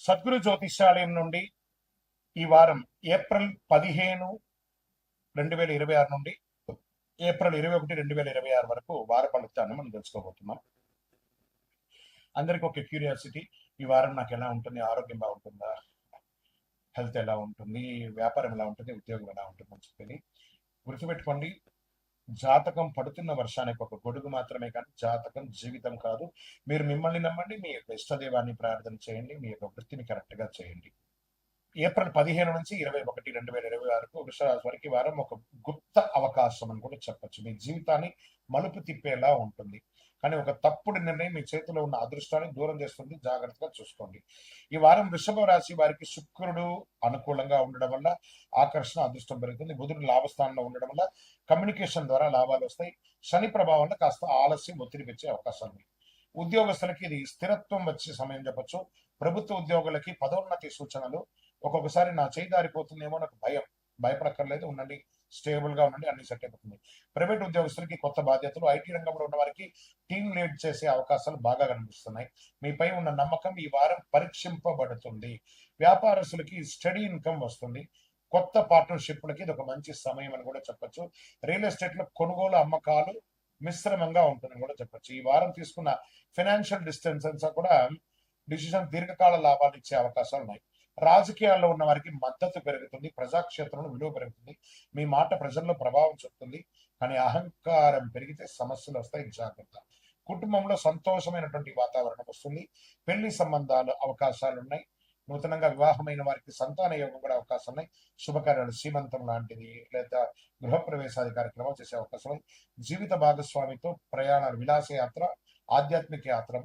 సద్గురు జ్యోతిష్యాలయం నుండి ఈ వారం ఏప్రిల్ 15, 2026 నుండి ఏప్రిల్ 21, 2026 వరకు వార ఫలితాన్ని మనం తెలుసుకోబోతున్నాం. అందరికి ఒక క్యూరియాసిటీ, ఈ వారం నాకు ఎలా ఉంటుంది, ఆరోగ్యం బాగుంటుందా, హెల్త్ ఎలా ఉంటుంది, వ్యాపారం ఎలా ఉంటుంది, ఉద్యోగం ఎలా ఉంటుంది అని చెప్పి గుర్తుపెట్టుకోండి. జాతకం పడుతున్న వర్షానికి ఒక గొడుగు మాత్రమే, కానీ జాతకం జీవితం కాదు. మీరు మిమ్మల్ని నమ్మండి, మీ యొక్క ఇష్టదైవాన్ని ప్రార్థన చేయండి, మీ యొక్క వృత్తిని కరెక్ట్ గా చేయండి. ఏప్రిల్ 15 నుంచి 21, 2026 వృషరాశి వారికి వారం ఒక గుప్త అవకాశం అని కూడా చెప్పచ్చు. మీ జీవితాన్ని మలుపు తిప్పేలా ఉంటుంది, కానీ ఒక తప్పుడు నిర్ణయం మీ చేతిలో ఉన్న అదృష్టాన్ని దూరం చేస్తుంది. జాగ్రత్తగా చూసుకోండి. ఈ వారం వృషభ రాశి వారికి శుక్రుడు అనుకూలంగా ఉండడం వల్ల ఆకర్షణ, అదృష్టం పెరుగుతుంది. బుధుడు లాభస్థానంలో ఉండడం వల్ల కమ్యూనికేషన్ ద్వారా లాభాలు వస్తాయి. శని ప్రభావం వల్ల కాస్త ఆలస్యం, ఒత్తిడి పెంచే అవకాశాలు ఉన్నాయి. ఉద్యోగస్తులకి ఇది స్థిరత్వం వచ్చే సమయం చెప్పచ్చు. ప్రభుత్వ ఉద్యోగులకి పదోన్నతి సూచనలు. ఒక్కొక్కసారి నా చేయి దారిపోతుందేమో నాకు భయపడక్కర్లేదు, ఉండండి, స్టేబుల్ గా ఉండండి, అన్ని సెట్ అయిపోతుంది. ప్రైవేట్ ఉద్యోగస్తులకి కొత్త బాధ్యతలు, ఐటీ రంగంలో ఉన్న వారికి టీమ్ లీడ్ చేసే అవకాశాలు బాగా కనిపిస్తున్నాయి. మీపై ఉన్న నమ్మకం ఈ వారం పరీక్షింపబడుతుంది. వ్యాపారస్తులకి స్టడీ ఇన్కమ్ వస్తుంది. కొత్త పార్ట్నర్షిప్లకి ఇది ఒక మంచి సమయం అని కూడా చెప్పొచ్చు. రియల్ ఎస్టేట్ లో కొనుగోలు, అమ్మకాలు మిశ్రమంగా ఉంటుందని కూడా చెప్పొచ్చు. ఈ వారం తీసుకున్న ఫైనాన్షియల్ డిస్టెన్సెస్ కూడా డిసిషన్ దీర్ఘకాల లాభాలు ఇచ్చే అవకాశాలు ఉన్నాయి. రాజకీయాల్లో ఉన్న వారికి మద్దతు పెరుగుతుంది. ప్రజాక్షేత్రంలో విలువ పెరుగుతుంది. మీ మాట ప్రజల్లో ప్రభావం చూపుతుంది. కానీ అహంకారం పెరిగితే సమస్యలు వస్తాయి, జాగ్రత్త. కుటుంబంలో సంతోషమైనటువంటి వాతావరణం వస్తుంది. పెళ్లి సంబంధాలు అవకాశాలు ఉన్నాయి. నూతనంగా వివాహమైన వారికి సంతాన యోగం కూడా అవకాశం ఉన్నాయి. శుభకార్యాలు, సీమంతం లాంటిది లేదా గృహప్రవేశాది కార్యక్రమాలు చేసే అవకాశం ఉంది. జీవిత భాగస్వామితో ప్రయాణాలు, విలాసయాత్ర, ఆధ్యాత్మిక యాత్ర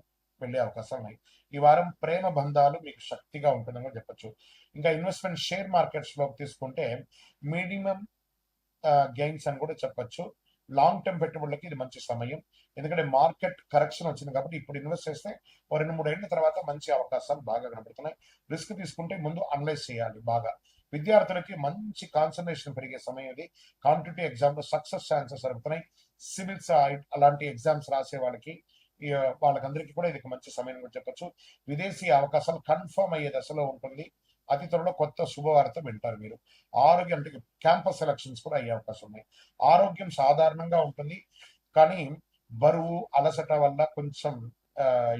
వెళ్ళే అవకాశాలు ఉన్నాయి. ఈ వారం ప్రేమ బంధాలు మీకు శక్తిగా ఉంటుందని చెప్పొచ్చు. ఇంకా ఇన్వెస్ట్మెంట్ షేర్ మార్కెట్స్ లో తీసుకుంటే మినిమం గెయిన్స్ అని కూడా చెప్పొచ్చు. లాంగ్ టర్మ్ పెట్టుబడులకి ఇది మంచి సమయం, ఎందుకంటే మార్కెట్ కరెక్షన్ వచ్చింది కాబట్టి ఇప్పుడు ఇన్వెస్ట్ చేస్తే ఓ 2-3 ఏళ్ల తర్వాత మంచి అవకాశాలు బాగా కనబడుతున్నాయి. రిస్క్ తీసుకుంటే ముందు అనలైజ్ చేయాలి బాగా. విద్యార్థులకి మంచి కాన్సన్ట్రేషన్ పెరిగే సమయం ఇది. కాంపిటేటివ్ ఎగ్జామ్ లో సక్సెస్ ఛాన్సెస్ జరుగుతున్నాయి. సివిల్స్ అలాంటి ఎగ్జామ్స్ రాసే వాళ్ళకందరికీ కూడా ఇది మంచి సమయం కూడా చెప్పొచ్చు. విదేశీ అవకాశాలు కన్ఫర్మ్ అయ్యే దశలో ఉంటుంది. అతి త్వరలో కొత్త శుభవార్త వింటారు మీరు. ఆరోగ్యం అంటే క్యాంపస్ సెలక్షన్స్ కూడా అయ్యే అవకాశం ఉన్నాయి. ఆరోగ్యం సాధారణంగా ఉంటుంది, కానీ బరువు, అలసట వల్ల కొంచెం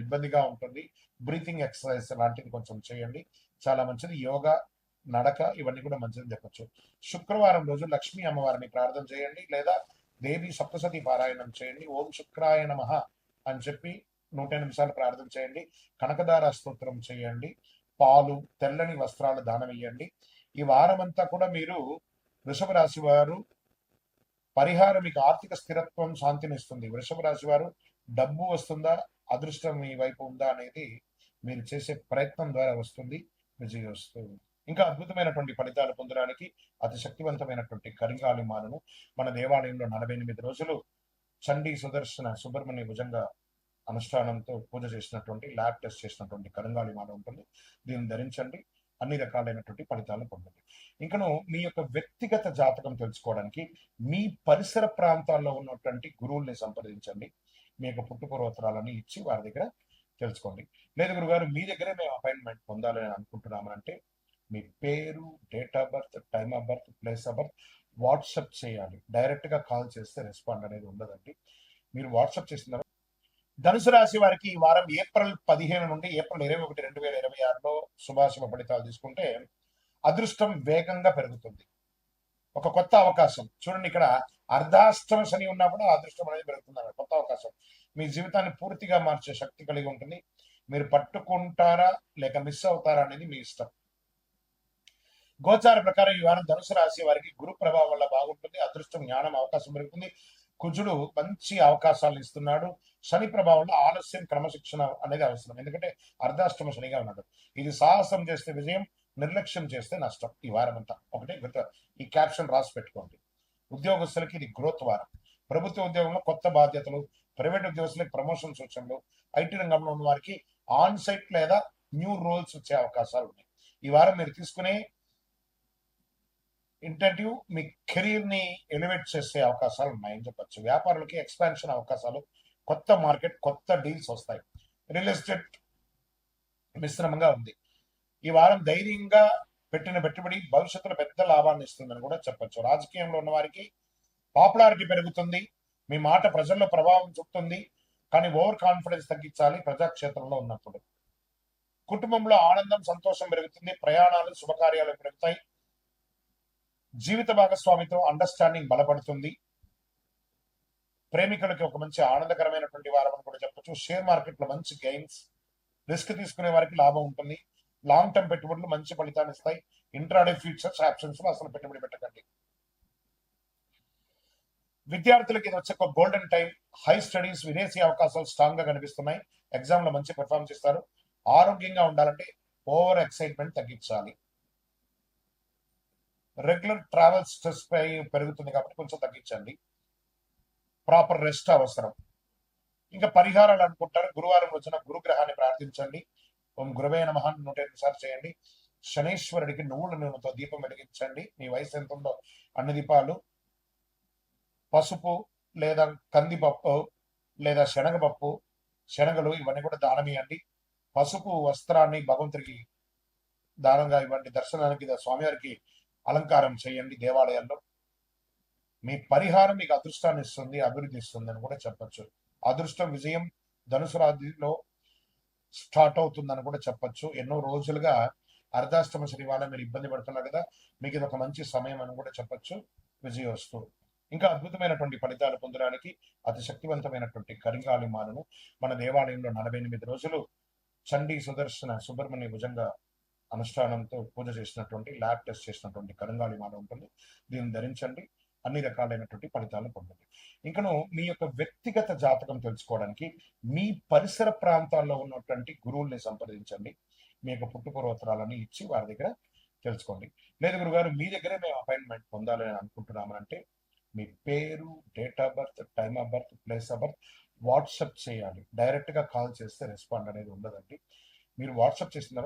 ఇబ్బందిగా ఉంటుంది. బ్రీతింగ్ ఎక్సర్సైజ్ లాంటిది కొంచెం చేయండి, చాలా మంచిది. యోగా, నడక ఇవన్నీ కూడా మంచిదని చెప్పొచ్చు. శుక్రవారం రోజు లక్ష్మీ అమ్మవారిని ప్రార్థన చేయండి, లేదా దేవి సప్తసతి పారాయణం చేయండి. ఓం శుక్రాయ నమః అని చెప్పి 108 సార్లు ప్రార్థన చేయండి. కనకదార స్తోత్రం చేయండి. పాలు, తెల్లని వస్త్రాలు దానం ఇవ్వండి. ఈ వారమంతా కూడా మీరు వృషభ రాశి వారు పరిహారం మీకు ఆర్థిక స్థిరత్వం, శాంతినిస్తుంది. వృషభ రాశి వారు డబ్బు వస్తుందా, అదృష్టం మీ వైపు ఉందా అనేది మీరు చేసే ప్రయత్నం ద్వారా వస్తుంది, విజయం వస్తుంది. ఇంకా అద్భుతమైనటువంటి ఫలితాలు పొందడానికి అతి శక్తివంతమైనటువంటి కరింగాలి మాలను మన దేవాలయంలో 48 రోజులు చండీ సుదర్శన సుబ్రహ్మణ్య భుజంగా అనుష్ఠానంతో పూజ చేసినటువంటి, ల్యాబ్ టెస్ట్ చేసినటువంటి కరంగాళి మాల ఉంటుంది. దీన్ని ధరించండి, అన్ని రకాలైనటువంటి ఫలితాలను పొందండి. ఇంకను మీ యొక్క వ్యక్తిగత జాతకం తెలుసుకోవడానికి మీ పరిసర ప్రాంతాల్లో ఉన్నటువంటి గురువుల్ని సంప్రదించండి. మీ యొక్క పుట్టుపూర్వోత్తరాలని ఇచ్చి వారి దగ్గర తెలుసుకోండి. లేదు గురుగారు, మీ దగ్గరే మేము అపాయింట్మెంట్ పొందాలని అనుకుంటున్నామంటే మీ పేరు, date of birth, time of birth, place of birth WhatsApp చేయాలి. డైరెక్ట్ గా కాల్ చేస్తే రెస్పాండ్ అనేది ఉండదండి. మీరు వాట్సాప్ చేసిన ధనుసు రాశి వారికి ఈ వారం ఏప్రిల్ 15 నుండి ఏప్రిల్ 21, 2026 శుభాశుభ ఫలితాలు తీసుకుంటే అదృష్టం వేగంగా పెరుగుతుంది. ఒక కొత్త అవకాశం చూడండి, ఇక్కడ అర్ధాష్టమ శని ఉన్నా కూడా అదృష్టం అనేది పెరుగుతుంది. కొత్త అవకాశం మీ జీవితాన్ని పూర్తిగా మార్చే శక్తి కలిగి ఉంటుంది. మీరు పట్టుకుంటారా లేక మిస్ అవుతారా అనేది మీ ఇష్టం. గోచార ప్రకారం ఈ వారం ధనుసు రాశి వారికి గురు ప్రభావం వల్ల బాగుంటుంది. అదృష్టం, జ్ఞానం, అవకాశం పెరుగుతుంది. కుజుడు మంచి అవకాశాలు ఇస్తున్నాడు. శని ప్రభావంలో ఆలస్యం, క్రమశిక్షణ అనేది అవసరం, ఎందుకంటే అర్ధాష్టమ శనిగా ఉన్నాడు. ఇది సాహసం చేస్తే విజయం, నిర్లక్ష్యం చేస్తే నష్టం. ఈ వారం అంతా ఒకటే గుర్తు, ఈ క్యాప్షన్ రాసి పెట్టుకోండి. ఉద్యోగస్తులకి ఇది గ్రోత్ వారం. ప్రభుత్వ ఉద్యోగంలో కొత్త బాధ్యతలు, ప్రైవేట్ ఉద్యోగస్తులకి ప్రమోషన్ సూచనలు, ఐటీ రంగంలో ఉన్న వారికి ఆన్ సైట్ లేదా న్యూ రోల్స్ వచ్చే అవకాశాలు ఉన్నాయి. ఈ వారం మీరు తీసుకునే ఇంటర్వ్యూ మీ కెరీర్ ని ఎలివేట్ చేసే అవకాశాలు ఉన్నాయని చెప్పొచ్చు. వ్యాపారులకి ఎక్స్పాన్షన్ అవకాశాలు, కొత్త మార్కెట్, కొత్త డీల్స్ వస్తాయి. రియల్ ఎస్టేట్ మిశ్రమంగా ఉంది. ఈ వారం ధైర్యంగా పెట్టిన పెట్టుబడి భవిష్యత్తులో పెద్ద లాభాన్ని ఇస్తుందని కూడా చెప్పొచ్చు. రాజకీయంలో ఉన్న వారికి పాపులారిటీ పెరుగుతుంది, మీ మాట ప్రజల్లో ప్రభావం చూపుతుంది. కానీ ఓవర్ కాన్ఫిడెన్స్ తగ్గించాలి ప్రజాక్షేత్రంలో ఉన్నప్పుడు. కుటుంబంలో ఆనందం సంతోషం పెరుగుతుంది, ప్రయాణాలు శుభకార్యాలు పెరుగుతాయి, జీవిత భాగస్వామితో అండర్స్టాండింగ్ బలపడుతుంది. ప్రేమికులకి ఒక మంచి ఆనందకరమైనటువంటి వారం అని కూడా చెప్పొచ్చు. షేర్ మార్కెట్ లో మంచి గెయిన్స్, రిస్క్ తీసుకునే వారికి లాభం ఉంటుంది. లాంగ్ టర్మ్ పెట్టుబడులు మంచి ఫలితాన్ని ఇస్తాయి. ఇంట్రాడే ఫ్యూచర్స్ ఆప్షన్స్ లో అసలు పెట్టుబడి పెట్టకండి. విద్యార్థులకి ఇది వచ్చే ఒక గోల్డెన్ టైం. హై స్టడీస్, విదేశీ అవకాశాలు స్ట్రాంగ్ గా కనిపిస్తున్నాయి. ఎగ్జామ్ లో మంచి పెర్ఫార్మ్ చేస్తారు. ఆరోగ్యంగా ఉండాలంటే ఓవర్ ఎక్సైట్మెంట్ తగ్గించాలి. రెగ్యులర్ ట్రావెల్ స్ట్రెస్ పెరుగుతుంది కాబట్టి కొంచెం తగ్గించండి. ప్రాపర్ రెస్ట్ అవసరం. ఇంకా పరిహారాలు అనుకుంటారు. గురువారం రోజున గురుగ్రహాన్ని ప్రార్థించండి. ఓం గురవే నమః 108 సార్లు చేయండి. శనేశ్వరుడికి నువ్వుల నూనెతో దీపం వెలిగించండి. మీ వయసు ఎంత ఉందో అన్ని దీపాలు పసుపు లేదా కందిపప్పు లేదా శనగపప్పు, శనగలు ఇవన్నీ కూడా దానం ఇవ్వండి. పసుపు వస్త్రాన్ని భగవంతుడికి దానంగా ఇవ్వండి. దర్శనానికి స్వామివారికి అలంకారం చేయండి దేవాలయాల్లో. మీ పరిహారం మీకు అదృష్టాన్ని ఇస్తుంది, అభివృద్ధి ఇస్తుంది అని కూడా చెప్పచ్చు. అదృష్టం విజయం ధనుసు రాశిలో స్టార్ట్ అవుతుందని కూడా చెప్పచ్చు. ఎన్నో రోజులుగా అర్ధాష్టమ శని వల్ల మీరు ఇబ్బంది పడుతున్నారు కదా, మీకు ఇది ఒక మంచి సమయం అని కూడా చెప్పచ్చు. విజయోస్తు. ఇంకా అద్భుతమైనటువంటి ఫలితాలు పొందడానికి అతి శక్తివంతమైనటువంటి కరింగాలి మాలను మన దేవాలయంలో 48 రోజులు చండీ సుదర్శన సుబ్రహ్మణ్య భుజంగా అనుష్ఠానంతో పూజ చేసినటువంటి ల్యాబ్ టెస్ట్ చేసినటువంటి కరింగాలి మాల ఉంటుంది. దీన్ని ధరించండి, అన్ని రకాలైనటువంటి ఫలితాలను పొందండి. ఇంకను మీ యొక్క వ్యక్తిగత జాతకం తెలుసుకోవడానికి మీ పరిసర ప్రాంతాల్లో ఉన్నటువంటి గురువుల్ని సంప్రదించండి. మీ యొక్క పుట్టుపూర్వోత్తరాలని ఇచ్చి వారి దగ్గర తెలుసుకోండి. లేదు గురుగారు మీ దగ్గరే మేము అపాయింట్మెంట్ పొందాలని అనుకుంటున్నామంటే మీ పేరు, date of birth, time of birth, place of birth WhatsApp చేయాలి. డైరెక్ట్ గా కాల్ చేస్తే రెస్పాండ్ అనేది ఉండదండి. మీరు వాట్సాప్ చేసిన